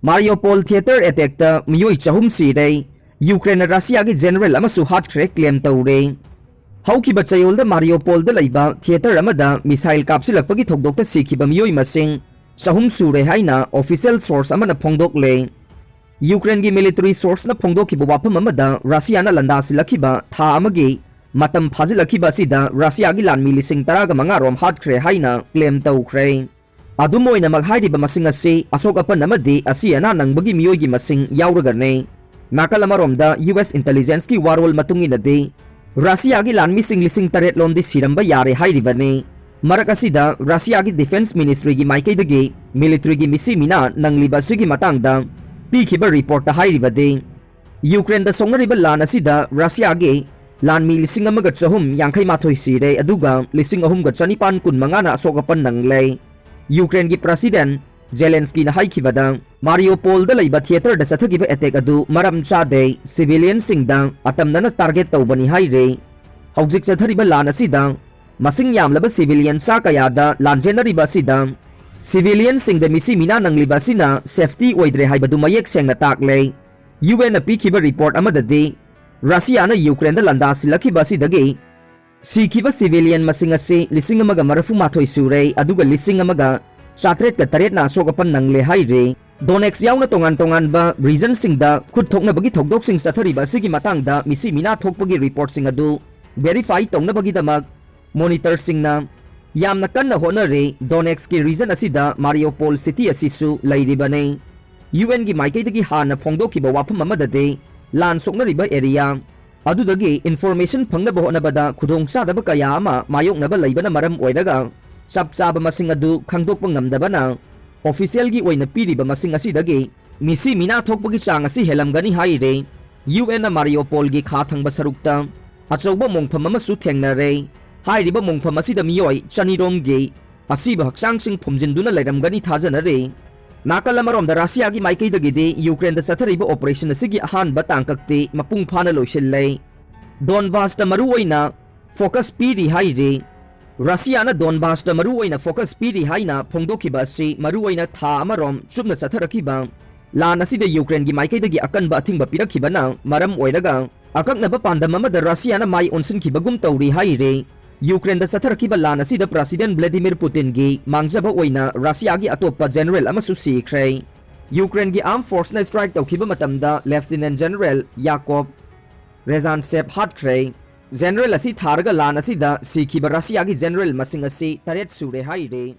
Mariupol theater attack ta miyoi chahum sire Ukraine Russia gi general amasu hatkre claim tawre haukiba chayol da Mariupol da laiba theater amada missile kapsilakpagi thokdok ta sikhiba miyoi masing chahum sure haina official source amana phongdok le Ukraine gi military source na phongdokiba wapam amada Russia na landa silakiba tha amagi matam phajilakiba sida Russia gi lanmi lising taraga manga rom hatkre haina claim tawkre adumoina maghairiba masing asi asok apan amadi asiana nangbagi miyogi masing yauragane nakalamaromda US intelligence ki warol matunginadi Russia gi lanmi sing taret lomdi siramba yare hairibane marak asida Russia gi defense ministry gi maikaidagi military gi misi mina nangliba sigi matangda pikhiba report ta hairibade Ukraine da songnariba lan asida Russia gi lanmi lising amaga chahum yangkai mathoi sire aduga lising ahum ga chanipan kun mangana asok apan nanglei Ukraine gi president Zelensky na haikibada Mariupol da laiba theater da sathagiba attack adu maram chade civilian singda atamna na target tawbani haire hawjik chathariba lan asida masing yamlaba civilian sa kayada lanjenariba sida civilian singda misi mina nangliba sina safety oidre haibadu mayek sengna takle UN na pikhiba report amadadi Russia na Ukraine da landa silakiba sidagi Sikhiba civilian masing ase lising amaga marafu mathoi sure aduga lising amaga satret ka taret na sokapan nangle haire Donetsk yauna tongan ba region singda khut thokna bagi thokdok sing sathariba sigi matangda misi mina thokpagi report sing adu verify tongna bagi damak monitor singna yamna kanna honare Donetsk ki region asida Mariupol city asisu lairibane UN gi maikaidagi hana phongdokiba wafam amadade lan sokna riba area adudagi information phangnaba honabada khudong sadaba kaya ama mayoknaba laibana maram oiraga sapchaba masing adu khangdokpa ngamdabana official gi oina piriba masing asidagi misi mina thokpagi chang asi helamgani haire UN na Mariupol gi kha thangba sarukta achouba mongpham amasu thengnare hairiba mongpham asida miyoi chanirom gi asiba hakchang sing phumjinduna lairamgani thajanare nakalamarom da Russia gi maikaidagi de Ukraine da sathariba operation asigi ahan batang kakte mapung phana loisillai Donbas da maru oina focus piri haire Russia na Donbas da maru oina focus piri haina phongdokiba si maru oina tha amarom chupna satharakiba lan asida Ukraine gi maikaidagi akanba athingba pirakhiba na maram oiraga akaknaba pandam amada Russia na mai onsinkibagum tawri haire Ukraine da satharakiba lan asida President Vladimir Putin gi mangjaba oina Russia gi atopa general amasu sikhre Ukraine gi armed force na strike tawkiba matamda Lieutenant General Yakov Rezantsev hatkre general asi tharga lan asida sikhiba Russia gi general masing asi taret sure haire